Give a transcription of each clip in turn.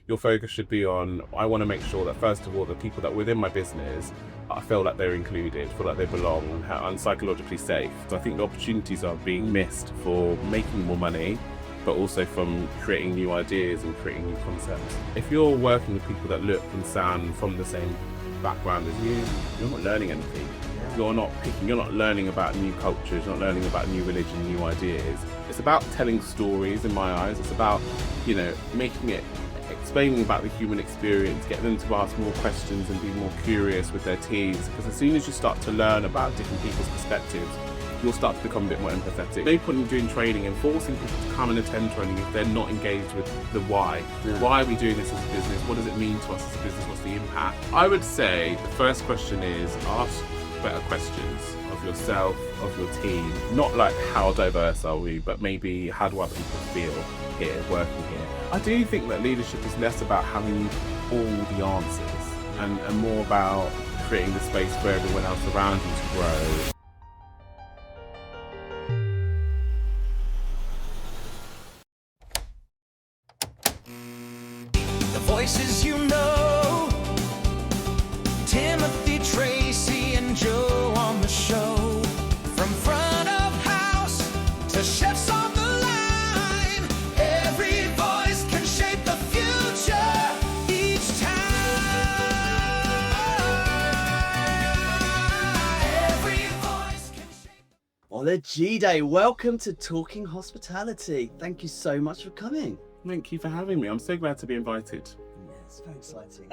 your focus should be on, I want to make sure that first of all, the people that are within my business, I feel like they're included, feel like they belong and psychologically safe. So I think the opportunities are being missed for making more money, but also from creating new ideas and creating new concepts. If you're working with people that look and sound from the same background as you, you're not learning anything. You're not learning about new cultures, you're not learning about new religion, new ideas. It's about telling stories in my eyes. It's about, explaining about the human experience, getting them to ask more questions and be more curious with their teams. Because as soon as you start to learn about different people's perspectives, you'll start to become a bit more empathetic. No point in doing training and forcing people to come and attend training if they're not engaged with the why. Yeah. Why are we doing this as a business? What does it mean to us as a business? What's the impact? I would say the first question is ask better questions of yourself, of your team. Not like how diverse are we, but maybe how do other people feel here, working here. I do think that leadership is less about having all the answers and more about creating the space for everyone else around you to grow. The voices you know, Timothy, Tracy, and Joe on the show. From front of house to chefs on the line, every voice can shape the future each time. Every voice can shape. Olajide, welcome to Talking Hospitality. Thank you so much for coming. Thank you for having me. I'm so glad to be invited. Yeah, it's very exciting.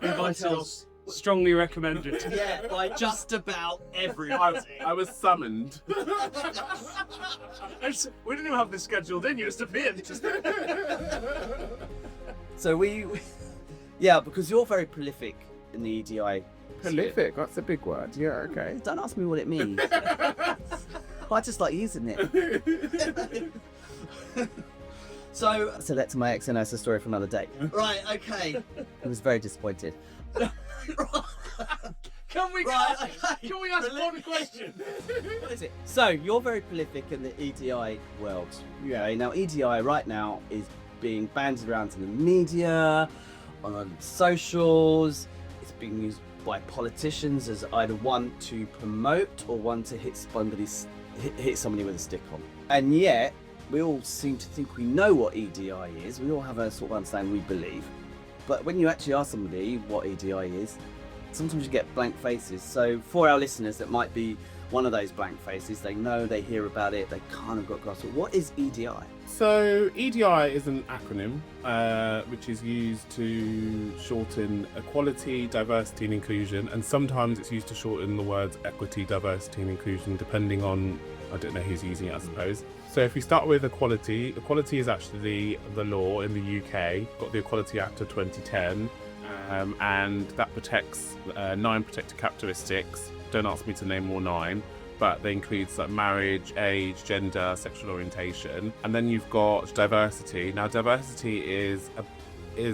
Invited, strongly recommended. Yeah, by just about everyone. I was summoned. We didn't even have this scheduled in, you just appeared. So yeah, because you're very prolific in the EDI. Prolific, that's a big word. Yeah, okay. Don't ask me what it means. I just like using it. So that's my ex, and that's a story for another day. Right, okay. I was very disappointed. Can we ask one question? What is it? So you're very prolific in the EDI world. Yeah. Now EDI right now is being bandied around in the media, on socials. It's being used by politicians as either one to promote or one to hit somebody with a stick on. And yet we all seem to think we know what EDI is. We all have a sort of understanding, we believe. But when you actually ask somebody what EDI is, sometimes you get blank faces. So for our listeners that might be one of those blank faces, they know, they hear about it, they kind of got grasp of what is EDI? So EDI is an acronym which is used to shorten equality, diversity and inclusion, and sometimes it's used to shorten the words equity, diversity and inclusion depending on, I don't know who's using it, I suppose. So if we start with equality is actually the law in the UK, got the Equality Act of 2010, and that protects 9 protected characteristics. Don't ask me to name all 9, but they include like marriage, age, gender, sexual orientation. And then you've got diversity. Now diversity is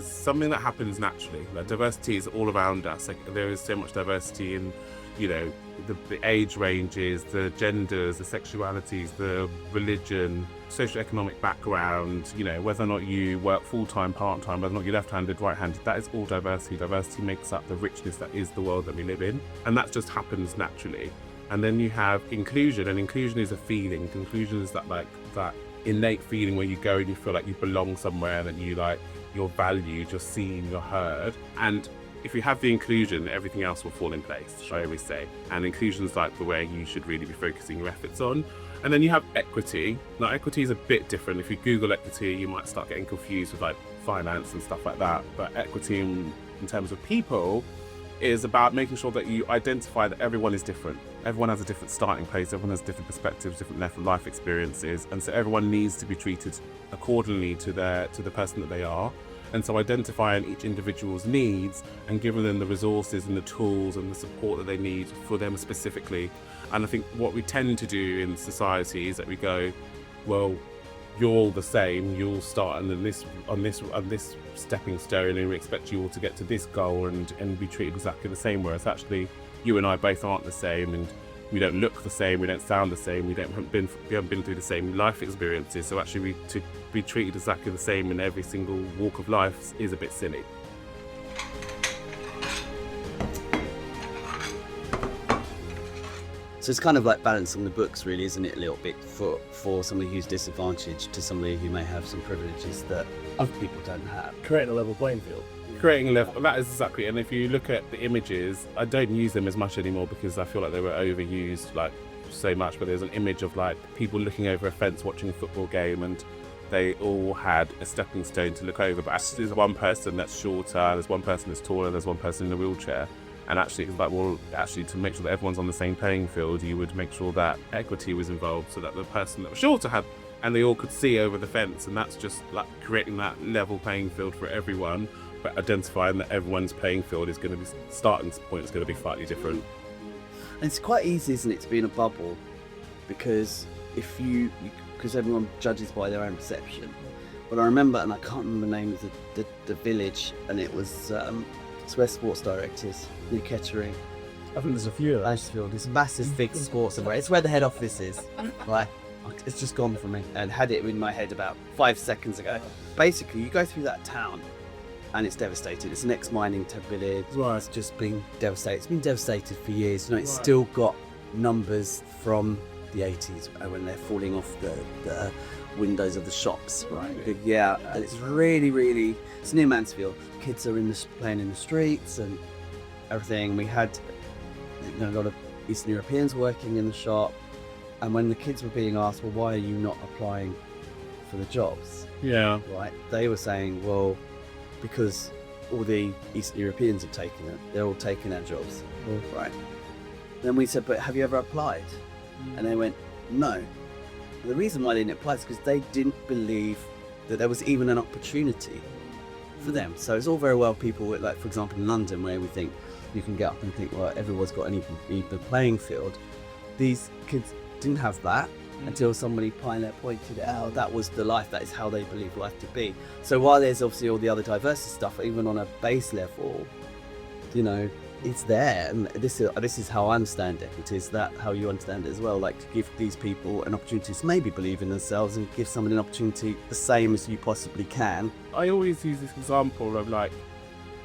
something that happens naturally. Like diversity is all around us. Like there is so much diversity in, the age ranges, the genders, the sexualities, the religion, socioeconomic background, whether or not you work full-time, part-time, whether or not you're left-handed, right-handed, that is all diversity. Diversity makes up the richness that is the world that we live in, and that just happens naturally. And then you have inclusion, and inclusion is a feeling. Inclusion is that innate feeling where you go and you feel like you belong somewhere, and that you're valued, you're seen, you're heard. And if you have the inclusion, everything else will fall in place, I always say. And inclusion is like the way you should really be focusing your efforts on. And then you have equity. Now equity is a bit different. If you Google equity, you might start getting confused with like finance and stuff like that. But equity in terms of people is about making sure that you identify that everyone is different. Everyone has a different starting place, everyone has different perspectives, different life experiences. And so everyone needs to be treated accordingly to the person that they are. And so identifying each individual's needs and giving them the resources and the tools and the support that they need for them specifically. And I think what we tend to do in society is that we go, well, you're all the same, you all start on this stepping stone, and we expect you all to get to this goal and be treated exactly the same, whereas actually you and I both aren't the same, and we don't look the same, we don't sound the same, we haven't been through the same life experiences. So actually, to be treated exactly the same in every single walk of life is a bit silly. So it's kind of like balancing the books, really, isn't it, a little bit, for somebody who's disadvantaged to somebody who may have some privileges that other people don't have. Creating a level playing field. Creating a level, that is exactly. And if you look at the images, I don't use them as much anymore because I feel like they were overused like so much. But there's an image of like people looking over a fence watching a football game, and they all had a stepping stone to look over. But actually, there's one person that's shorter, there's one person that's taller, there's one person in a wheelchair. And actually, it's like, well, actually, to make sure that everyone's on the same playing field, you would make sure that equity was involved, so that the person that was shorter had, and they all could see over the fence. And that's just like creating that level playing field for everyone, but identifying that everyone's playing field is going to be, starting point is going to be slightly different. And it's quite easy, isn't it, to be in a bubble, because because everyone judges by their own perception. But I remember, and I can't remember the name of the village, and it was it's where Sports Direct is, New Kettering. I think there's a few of them. Ashfield. It's a massive big sports event. It's where the head office is. Right? It's just gone from me. And had it in my head about 5 seconds ago. Basically, you go through that town, and it's devastated. It's an ex-mining village. Right. It's just been devastated. It's been devastated for years. You know, it's still got numbers from the 80s when they're falling off the windows of the shops. Right. Yeah. And it's really, it's near Mansfield. Kids are playing in the streets and everything. We had a lot of Eastern Europeans working in the shop. And when the kids were being asked, well, why are you not applying for the jobs? Yeah. Right. They were saying, well, because all the Eastern Europeans have taken it. They're all taking our jobs. Well, right. Then we said, but have you ever applied? And they went, no. And the reason why they didn't apply is because they didn't believe that there was even an opportunity for them. So it's all very well people with, like, for example, in London, where we think you can get up and think, well, everyone's got an even playing field. These kids didn't have that until somebody pointed it out. That was the life. That is how they believe life to be. So while there's obviously all the other diversity stuff, even on a base level, you know, it's there. And this is how I understand it. It is that how you understand it as well. Like, to give these people an opportunity to maybe believe in themselves and give somebody an opportunity the same as you possibly can. I always use this example of like,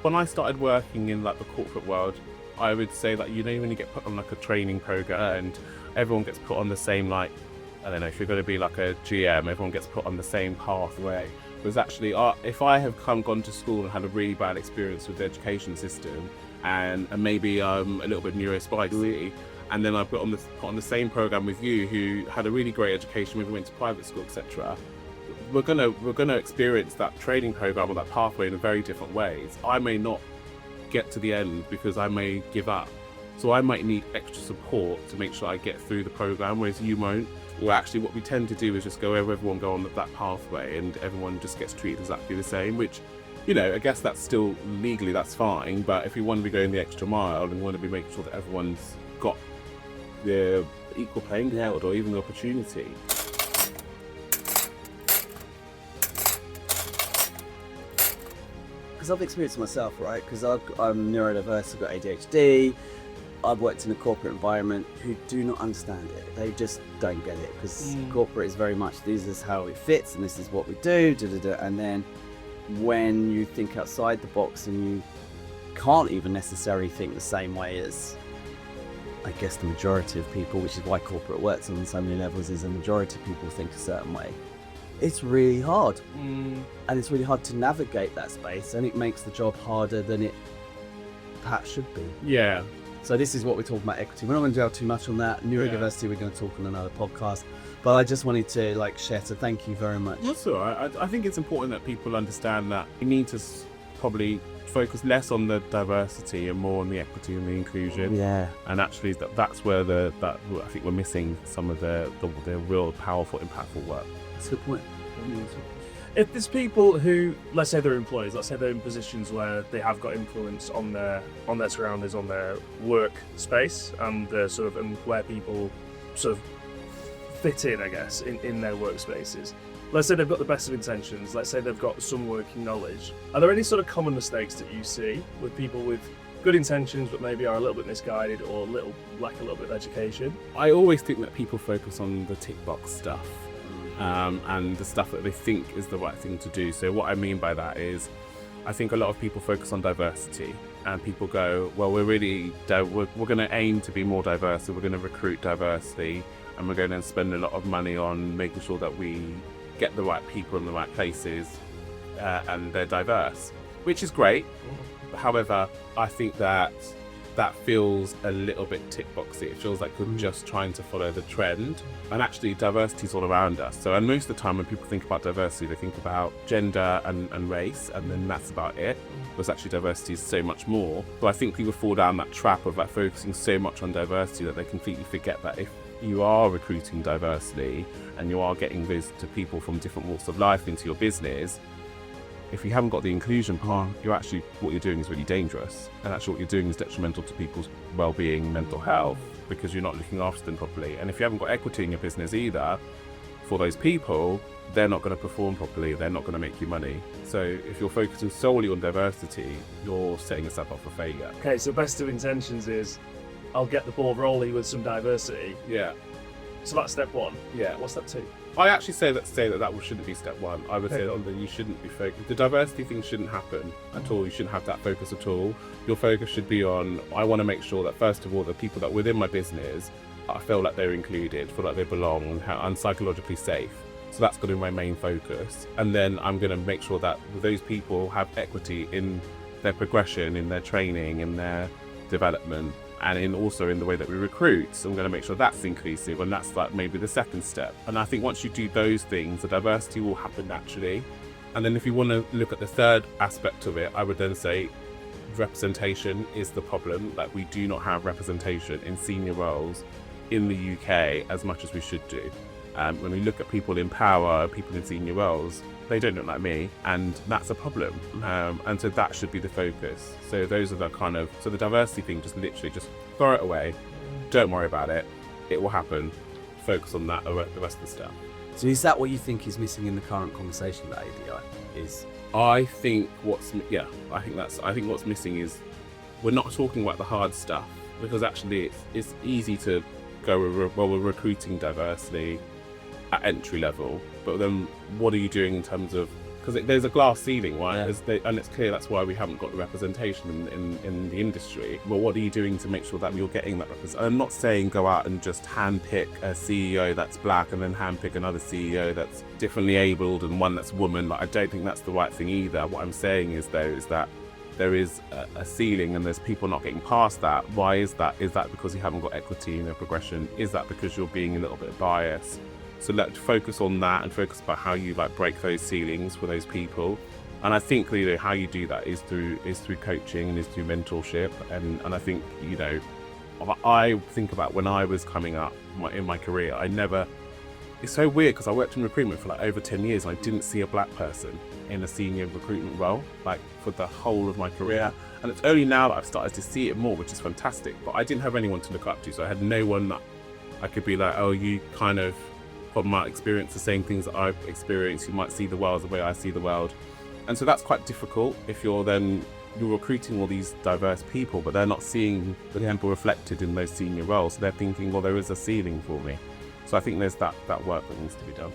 when I started working in like the corporate world, I would say that, you know, when you get put on like a training program and everyone gets put on the same, like, I don't know, if you're going to be like a GM, everyone gets put on the same pathway. Because actually, if I have gone to school and had a really bad experience with the education system, and maybe I'm a little bit neurospicy, and then I put on the same program with you, who had a really great education, maybe went to private school, etc. We're gonna experience that training program or that pathway in very different ways. I may not get to the end because I may give up, so I might need extra support to make sure I get through the program, whereas you won't. Well, actually, what we tend to do is just everyone go on that pathway, and everyone just gets treated exactly the same, which, you know, I guess that's still legally, that's fine. But if we want to be going the extra mile and we want to be making sure that everyone's got the equal playing field or even the opportunity. Because I've experienced myself, right? Because I'm neurodiverse, I've got ADHD. I've worked in a corporate environment who do not understand it. They just don't get it, because corporate is very much, this is how it fits and this is what we do, and then when you think outside the box and you can't even necessarily think the same way as, I guess, the majority of people, which is why corporate works on so many levels, is a majority of people think a certain way. It's really hard. And it's really hard to navigate that space, and it makes the job harder than it perhaps should be. Yeah. So this is what we're talking about, equity. We're not going to dwell too much on that. Neurodiversity, we're going to talk on another podcast. But I just wanted to share, so thank you very much. That's all right. I think it's important that people understand that we need to probably focus less on the diversity and more on the equity and the inclusion. Yeah. And actually, that's where I think we're missing some of the real powerful, impactful work. That's a good point. If there's people who, let's say they're employees, let's say they're in positions where they have got influence on their surroundings, on their work space, and where people sort of fit in, I guess, in their workspaces. Let's say they've got the best of intentions. Let's say they've got some working knowledge. Are there any sort of common mistakes that you see with people with good intentions, but maybe are a little bit misguided or lack a little bit of education? I always think that people focus on the tick box stuff and the stuff that they think is the right thing to do. So what I mean by that is, I think a lot of people focus on diversity, and people go, well, we're going to aim to be more diverse, so we're going to recruit diversity, and we're going to spend a lot of money on making sure that we get the right people in the right places, and they're diverse, which is great. However, I think that feels a little bit tick boxy. It feels like we're just trying to follow the trend, and actually diversity is all around us. So, and most of the time when people think about diversity, they think about gender and race, and then that's about it. Whereas actually diversity is so much more. So I think people fall down that trap of like focusing so much on diversity that they completely forget that if you are recruiting diversity and you are getting those to people from different walks of life into your business, if you haven't got the inclusion part, what you're doing is really dangerous. And actually what you're doing is detrimental to people's well-being, mental health, because you're not looking after them properly. And if you haven't got equity in your business either, for those people, they're not going to perform properly, they're not going to make you money. So if you're focusing solely on diversity, you're setting yourself up for failure. Okay, so best of intentions is, I'll get the ball rolling with some diversity. Yeah. So that's step one. Yeah. What's step two? I actually say that shouldn't be step one. I would say that you shouldn't be focused. The diversity thing shouldn't happen at all. You shouldn't have that focus at all. Your focus should be on, I want to make sure that first of all, the people that within my business, I feel like they're included, feel like they belong, and psychologically safe. So that's going to be my main focus. And then I'm going to make sure that those people have equity in their progression, in their training, in their development, and also in the way that we recruit. So I'm going to make sure that's inclusive, and that's like maybe the second step. And I think once you do those things, the diversity will happen naturally. And then if you want to look at the third aspect of it, I would then say representation is the problem. Like, we do not have representation in senior roles in the UK as much as we should do. When we look at people in power, people in senior roles, they don't look like me, and that's a problem. And so that should be the focus. So those are the so the diversity thing, just literally just throw it away. Don't worry about it. It will happen. Focus on that, the rest of the stuff. So is that what you think is missing in the current conversation about ADI? I think what's missing is we're not talking about the hard stuff, because actually it's easy to go, well, we're recruiting diversity at entry level, but then what are you doing in terms of, because there's a glass ceiling, right? Yeah. And it's clear that's why we haven't got the representation in the industry. Well, what are you doing to make sure that you're getting that representation? I'm not saying go out and just handpick a CEO that's black and then handpick another CEO that's differently abled and one that's woman. Like, I don't think that's the right thing either. What I'm saying is that there is a ceiling and there's people not getting past that. Why is that? Is that because you haven't got equity in your progression? Is that because you're being a little bit biased? So let's focus on that and focus about how you break those ceilings for those people. And I think how you do that is through coaching and is through mentorship. And I think I think about when I was coming up in my career, it's so weird because I worked in recruitment for over 10 years and I didn't see a black person in a senior recruitment role for the whole of my career. And it's only now that I've started to see it more, which is fantastic. But I didn't have anyone to look up to, so I had no one that I could be like, oh, you might experience the same things that I've experienced. You might see the world the way I see the world. And so that's quite difficult if you're recruiting all these diverse people, but they're not seeing the people reflected in those senior roles. So they're thinking, well, there is a ceiling for me. So I think there's that work that needs to be done.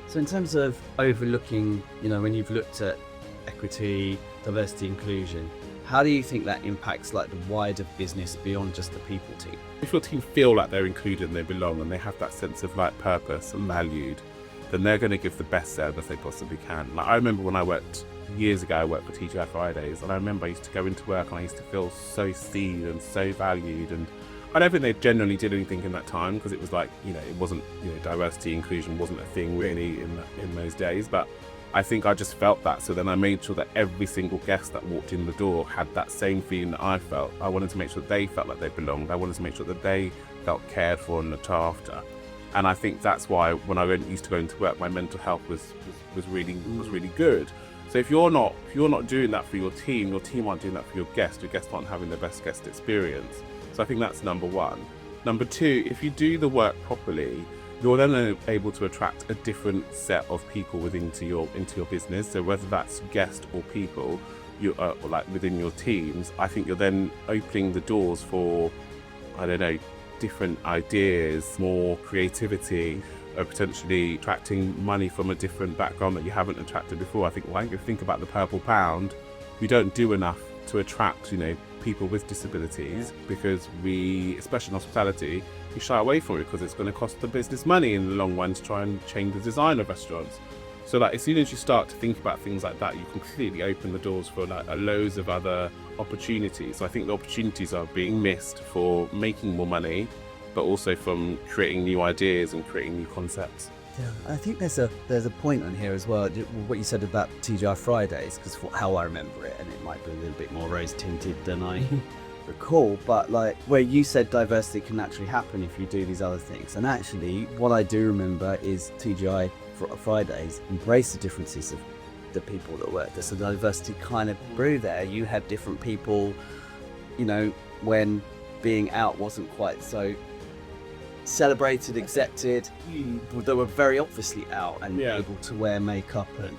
So in terms of overlooking, when you've looked at equity, diversity, inclusion, how do you think that impacts the wider business beyond just the people team? If your team feel like they're included and they belong and they have that sense of purpose and valued, then they're going to give the best service they possibly can. I remember when I worked years ago, I worked for TGI Fridays, and I remember I used to go into work and I used to feel so seen and so valued. And I don't think they generally did anything in that time, because it was it wasn't, diversity, inclusion wasn't a thing really in those days. But I think I just felt that. So then I made sure that every single guest that walked in the door had that same feeling that I felt. I wanted to make sure that they felt like they belonged. I wanted to make sure that they felt cared for and looked after. And I think that's why when I used to go into work, my mental health was really good. So if you're not doing that for your team aren't doing that for your guests aren't having the best guest experience. So I think that's number one. Number two, if you do the work properly, you're then able to attract a different set of people into your business. So whether that's guests or people, you are like within your teams, I think you're then opening the doors for, I don't know, different ideas, more creativity, or potentially attracting money from a different background that you haven't attracted before. I think, well, if you think about the Purple Pound, we don't do enough to attract, people with disabilities, because we, especially in hospitality, you shy away from it because it's going to cost the business money in the long run to try and change the design of restaurants. So like as soon as you start to think about things like that, you completely open the doors for like loads of other opportunities. So I think the opportunities are being missed for making more money, but also from creating new ideas and creating new concepts. Yeah, I think there's a point on here as well. What you said about TGI Fridays, because how I remember it, and it might be a little bit more rose tinted than I recall, but like where you said diversity can naturally happen if you do these other things. And actually, what I do remember is TGI Fridays embrace the differences of the people that work there. So the diversity kind of grew there. You had different people, when being out wasn't quite so celebrated, accepted. They were very obviously out and able to wear makeup and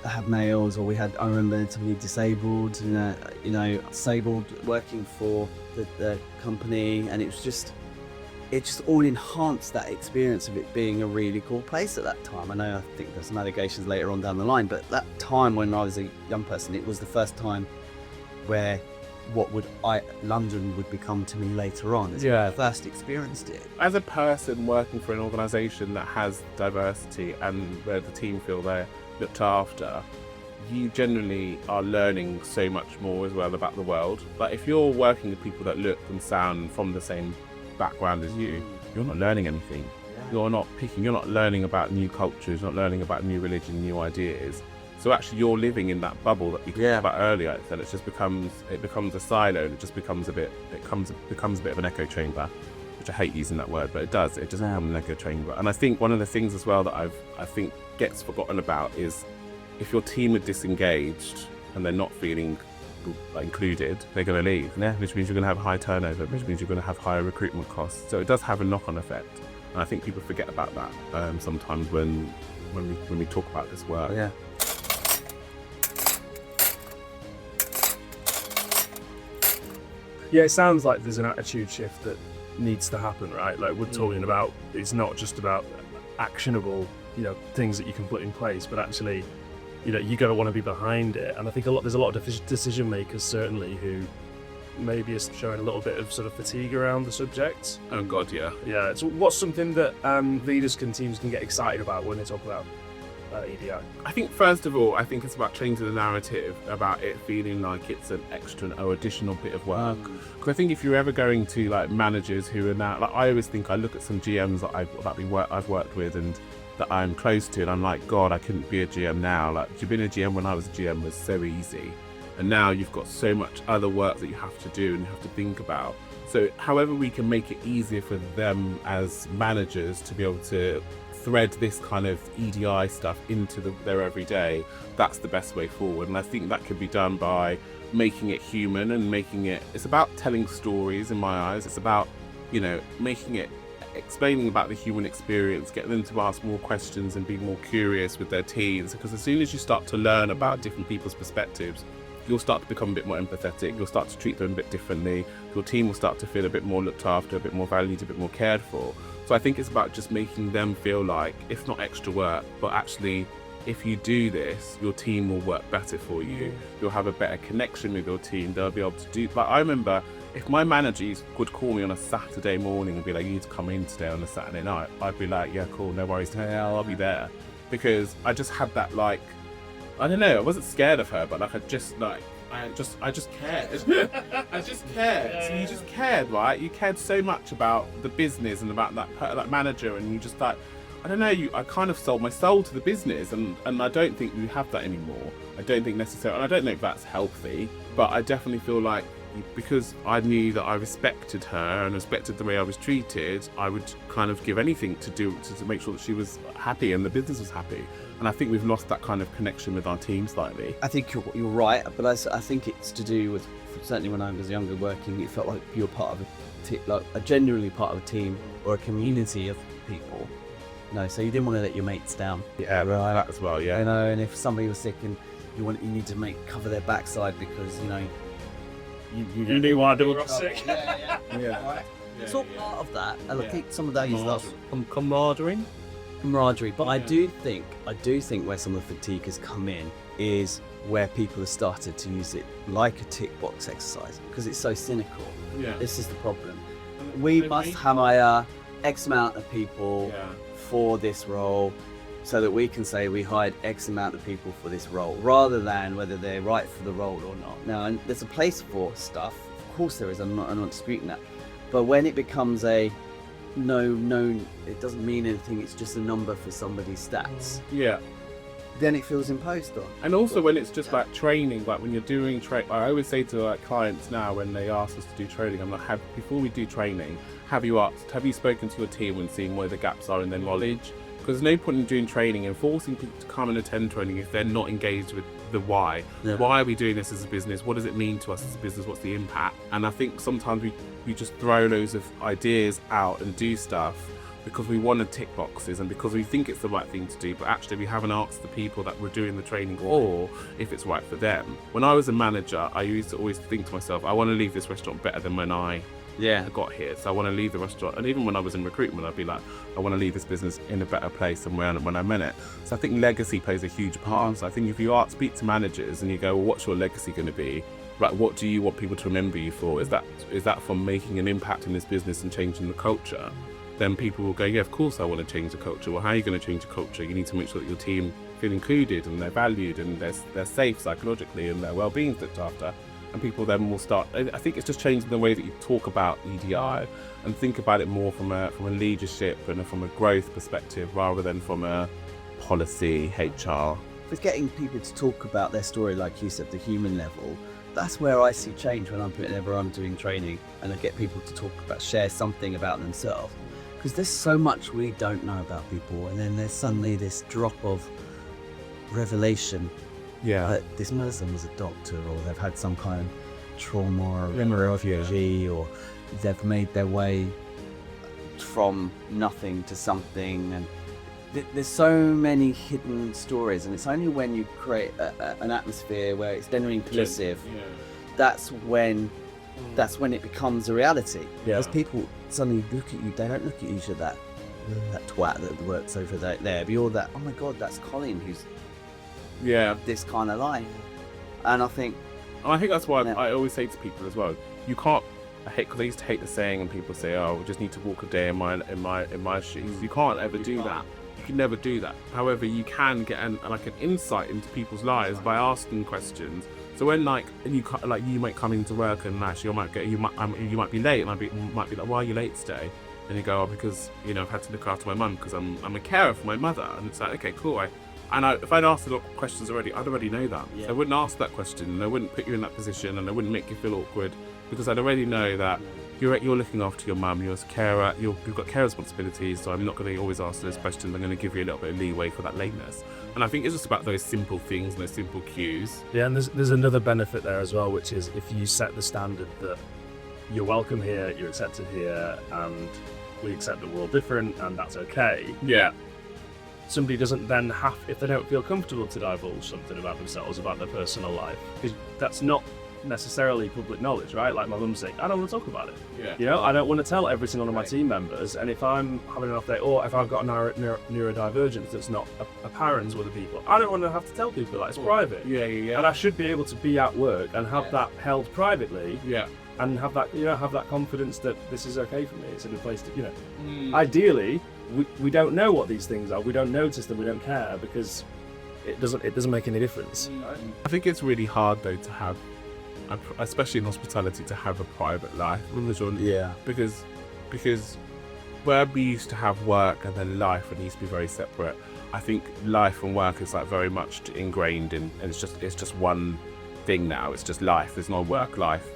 have nails, or I remember somebody disabled, disabled working for the company, and it just all enhanced that experience of it being a really cool place at that time. I think there's some allegations later on down the line, but that time when I was a young person, it was the first time where London would become to me later on. As I first experienced it. As a person working for an organisation that has diversity and where the team feel they're looked after, you generally are learning so much more as well about the world. But if you're working with people that look and sound from the same background as you, you're not learning anything. You're not learning about new cultures, not learning about new religion, new ideas. So actually you're living in that bubble that we talked about earlier, and it just becomes a silo, and it just becomes a bit of an echo chamber, which I hate using that word, but it does become an echo chamber. And I think one of the things as well that I think gets forgotten about is if your team are disengaged and they're not feeling included, they're going to leave, which means you're going to have high turnover, which means you're going to have higher recruitment costs. So it does have a knock-on effect, and I think people forget about that sometimes when we talk about this work. Yeah, it sounds like there's an attitude shift that needs to happen, right? Like we're talking about, it's not just about actionable, things that you can put in place, but actually, you got to want to be behind it. And I think there's a lot of decision makers certainly who maybe is showing a little bit of sort of fatigue around the subject. Oh God, yeah. Yeah. So what's something that leaders and teams can get excited about when they talk about EDI? I think first of all, it's about changing the narrative about it feeling like it's an extra or additional bit of work. Because I think if you're ever going to like managers who are now, like I always think I look at some GMs that I've worked with and that I'm close to, and I'm like, God, I couldn't be a GM now. Like being a GM when I was a GM was so easy, and now you've got so much other work that you have to do and you have to think about. So however we can make it easier for them as managers to be able to thread this kind of EDI stuff into their everyday, that's the best way forward. And I think that could be done by making it human and it's about telling stories in my eyes. It's about, explaining about the human experience, getting them to ask more questions and be more curious with their teams. Because as soon as you start to learn about different people's perspectives, you'll start to become a bit more empathetic, you'll start to treat them a bit differently, your team will start to feel a bit more looked after, a bit more valued, a bit more cared for. So I think it's about just making them feel like it's not extra work, but actually if you do this, your team will work better for you. You'll have a better connection with your team. They'll be able to do, like I remember if my managers would call me on a Saturday morning and be like, you need to come in today on a Saturday night, I'd be like, yeah, cool, no worries, I'll be there. Because I just had that I don't know, I wasn't scared of her, but I just cared. I just cared. So you just cared, right? You cared so much about the business and about that manager, and you just I don't know, I kind of sold my soul to the business, and I don't think we have that anymore. I don't think necessarily, and I don't know if that's healthy, but I definitely feel like because I knew that I respected her and respected the way I was treated, I would kind of give anything to make sure that she was happy and the business was happy. And I think we've lost that kind of connection with our team slightly. I think you're right, but I think it's to do with, certainly when I was younger working, it felt like you're part of genuinely part of a team or a community of people. No, so you didn't want to let your mates down. Yeah, well, that as well. Yeah. You know, and if somebody was sick and you need to cover their backside because You didn't want to double sick. Yeah. Yeah. Right. It's all part of that. And I think some of that is lost. Camaraderie. But I do think where some of the fatigue has come in is where people have started to use it like a tick box exercise because it's so cynical. Yeah. This is the problem. We must hire X amount of people for this role so that we can say we hired X amount of people for this role rather than whether they're right for the role or not. Now, and there's a place for stuff. Of course there is. I'm not disputing that. But when it becomes a no, it doesn't mean anything. It's just a number for somebody's stats. Yeah. Then it feels imposed on. And also when it's just like training, like when you're doing I always say to like clients now when they ask us to do training, I'm like, before we do training, have you spoken to your team and seen where the gaps are in their knowledge? Because there's no point in doing training and forcing people to come and attend training if they're not engaged with the why. Yeah. Why are we doing this as a business? What does it mean to us as a business? What's the impact? And I think sometimes we just throw loads of ideas out and do stuff because we want to tick boxes and because we think it's the right thing to do, but actually we haven't asked the people that we're doing the training or if it's right for them. When I was a manager, I used to always think to myself, I want to leave this restaurant better than when I got here. So I want to leave the restaurant, and even when I was in recruitment, I'd be like, I want to leave this business in a better place than when I'm in it. So I think legacy plays a huge part. So I think if you speak to managers and you go, well, what's your legacy going to be? Right, what do you want people to remember you for? Is that from making an impact in this business and changing the culture? Then people will go, yeah, of course I want to change the culture. Well, how are you going to change the culture? You need to make sure that your team feel included and they're valued and they're safe psychologically and their well-being looked after. And people then will start. I think it's just changing the way that you talk about EDI and think about it more from a leadership and from a growth perspective rather than from a policy, HR. With getting people to talk about their story, like you said, the human level, that's where I see change whenever I'm doing training and I get people to share something about themselves. Because there's so much we don't know about people, and then there's suddenly this drop of revelation. Yeah. This person was a doctor, or they've had some kind of trauma or refugee, or they've made their way from nothing to something. And there's so many hidden stories, and it's only when you create an atmosphere where it's genuinely inclusive, that's when it becomes a reality. Because people suddenly look at you, they don't look at you as that twat that works over there, but you're that, oh my God, that's Colin who's this kind of life. And I think that's why I always say to people as well, you can't, because I used to hate the saying and people say, oh, we just need to walk a day in my shoes. You can't ever do that. You can never do that. However, you can get an insight into people's lives by asking questions. So when you might come into work and actually you might be late, and I might be like, why are you late today? And you go, oh, because I've had to look after my mum because I'm a carer for my mother. And it's like, okay, cool. If I'd asked a lot of questions already, I'd already know that. Yeah. So I wouldn't ask that question, and I wouldn't put you in that position, and I wouldn't make you feel awkward because I'd already know that you're looking after your mum, you're a carer, you've got care responsibilities, so I'm not going to always ask those questions. I'm going to give you a little bit of leeway for that lateness. And I think it's just about those simple things and those simple cues. Yeah, and there's another benefit there as well, which is if you set the standard that you're welcome here, you're accepted here, and we accept that we're all different, and that's okay. Yeah. Somebody doesn't then have, if they don't feel comfortable to divulge something about themselves, about their personal life, because that's not necessarily public knowledge, right? Like my mum's saying, I don't want to talk about it. Yeah. I don't want to tell every single one of my team members, and if I'm having an off day, or if I've got a neurodivergence that's not apparent to other people, I don't want to have to tell people that it's private. Yeah. And I should be able to be at work and have that held privately. Yeah. And have that confidence that this is okay for me. It's a good place to, Ideally, we don't know what these things are. We don't notice them. We don't care because it doesn't make any difference. I think it's really hard though to have, especially in hospitality, to have a private life. Yeah. Because where we used to have work and then life, it needs to be very separate. I think life and work is like very much ingrained in, and it's just one thing now. It's just life. There's no work-life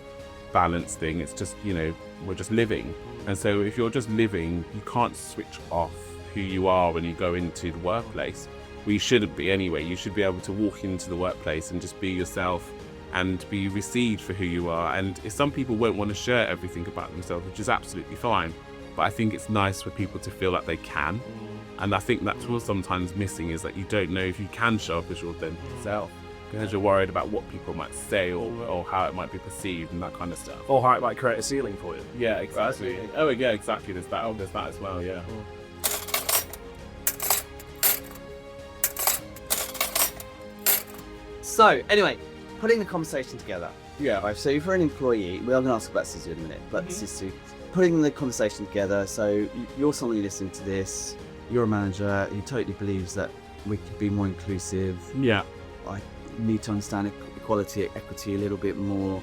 balance thing. It's just we're just living. And so if you're just living, you can't switch off who you are when you go into the workplace. Well, you shouldn't be anyway. You should be able to walk into the workplace and just be yourself and be received for who you are. And if some people won't want to share everything about themselves, which is absolutely fine, but I think it's nice for people to feel like they can. And I think that's what's sometimes missing, is that you don't know if you can show up as your authentic self, because you're worried about what people might say or how it might be perceived and that kind of stuff. Or how it might create a ceiling for you. Yeah, exactly. Oh, yeah, exactly. There's that as well, yeah. So, anyway, putting the conversation together. Yeah. Right, so if you're an employee, we are going to ask about SISU in a minute, but SISU, putting the conversation together. So you're someone listening to this, you're a manager who totally believes that we could be more inclusive. Yeah. I need to understand equality, equity a little bit more.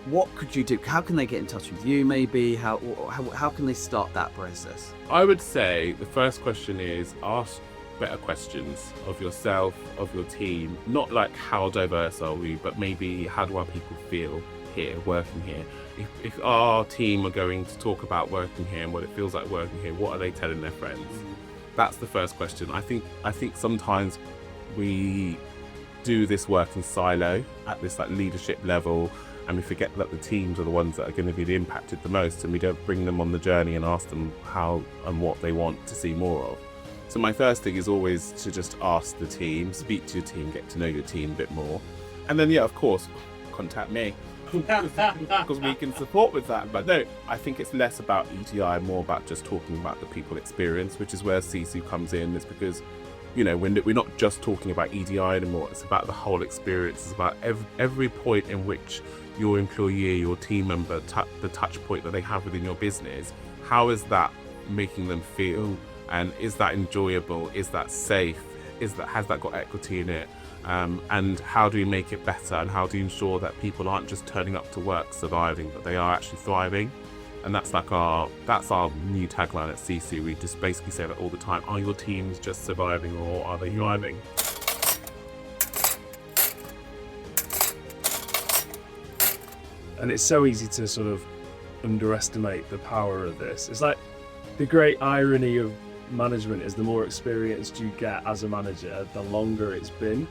What could you do? How can they get in touch with you maybe? How can they start that process? I would say the first question is ask better questions of yourself, of your team. Not like how diverse are we, but maybe how do our people feel here, working here? If our team are going to talk about working here and what it feels like working here, what are they telling their friends? That's the first question. I think sometimes we do this work in silo at this like leadership level, and we forget that the teams are the ones that are going to be impacted the most, and we don't bring them on the journey and ask them how and what they want to see more of. So my first thing is always to just ask the team, speak to your team, get to know your team a bit more. And then, yeah, of course, contact me because we can support with that. But no, I think it's less about EDI, more about just talking about the people experience, which is where SISU comes in. It's because, you know, we're not just talking about EDI anymore. It's about the whole experience. It's about every point in which your employee, your team member, the touch point that they have within your business. How is that making them feel? And is that enjoyable? Is that safe? Has that got equity in it? And how do we make it better? And how do you ensure that people aren't just turning up to work surviving, but they are actually thriving? And that's our new tagline at SISU. We just basically say that all the time. Are your teams just surviving, or are they thriving? And it's so easy to sort of underestimate the power of this. It's like the great irony of management is the more experienced you get as a manager, the longer it's been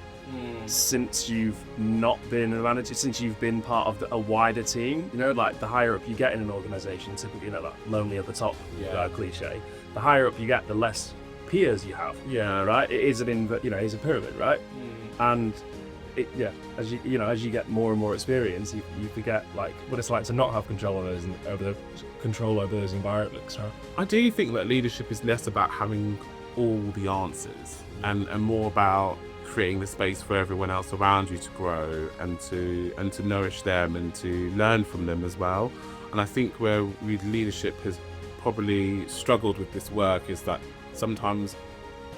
since you've not been a manager, since you've been part of a wider team. You know, like the higher up you get in an organization, typically, you know, like lonely at the top, cliche. The higher up you get, the less peers you have. Yeah. Right. It is it's a pyramid, right? And as you get more and more experience, you forget like what it's like to not have control over those environments, right? I do think that leadership is less about having all the answers and more about creating the space for everyone else around you to grow and to nourish them and to learn from them as well. And I think where leadership has probably struggled with this work is that sometimes,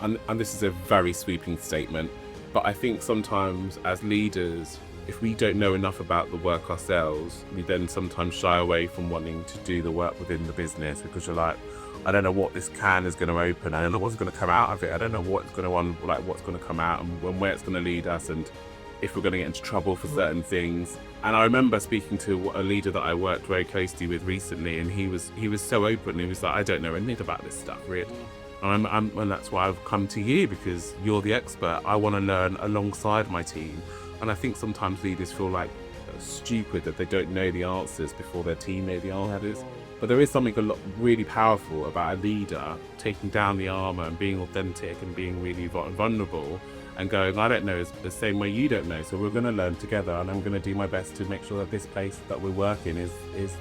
and this is a very sweeping statement, but I think sometimes as leaders, if we don't know enough about the work ourselves, we then sometimes shy away from wanting to do the work within the business, because you're like, I don't know what this can is going to open. I don't know what's going to come out of it. I don't know what's going to come out and where it's going to lead us, and if we're going to get into trouble for certain things. And I remember speaking to a leader that I worked very closely with recently, and he was so open. He was like, I don't know anything about this stuff, really. And that's why I've come to you, because you're the expert. I want to learn alongside my team. And I think sometimes leaders feel like stupid that they don't know the answers before their team know the answers. But there is something really powerful about a leader taking down the armor and being authentic and being really vulnerable and going, I don't know the same way you don't know, so we're going to learn together, and I'm going to do my best to make sure that this place that we're working is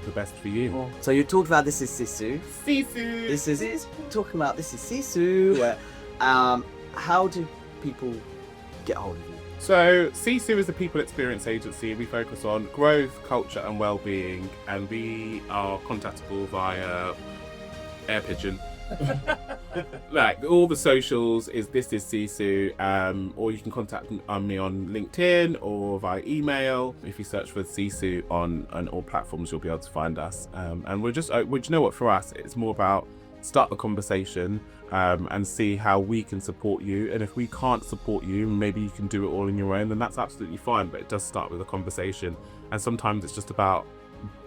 the best for you. So you talked about this is SISU. SISU! This is SISU. Where, how do people get hold of you? So SISU is a people experience agency. We focus on growth, culture and well-being, and we are contactable via air pigeon. Like all the socials is This Is SISU, or you can contact me on LinkedIn or via email. If you search for SISU on all platforms, you'll be able to find us. And we're just, you know what, for us, it's more about start the conversation and see how we can support you. And if we can't support you, maybe you can do it all on your own, then that's absolutely fine. But it does start with a conversation. And sometimes it's just about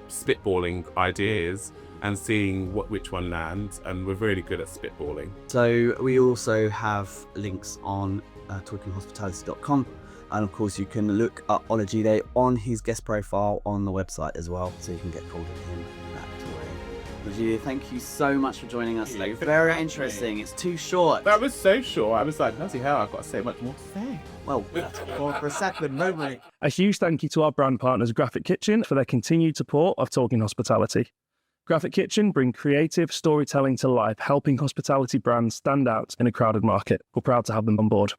spitballing ideas and seeing which one lands, and we're really good at spitballing. So we also have links on talkinghospitality.com, and of course you can look up Olajide on his guest profile on the website as well, so you can get hold of him that way. Olajide, thank you so much for joining us today. Very interesting. It's too short. That was so short. I was like, bloody hell, I've got so much more to say. Well, that's for a second, won't we? A huge thank you to our brand partners, Graphic Kitchen, for their continued support of Talking Hospitality. Graphic Kitchen bring creative storytelling to life, helping hospitality brands stand out in a crowded market. We're proud to have them on board.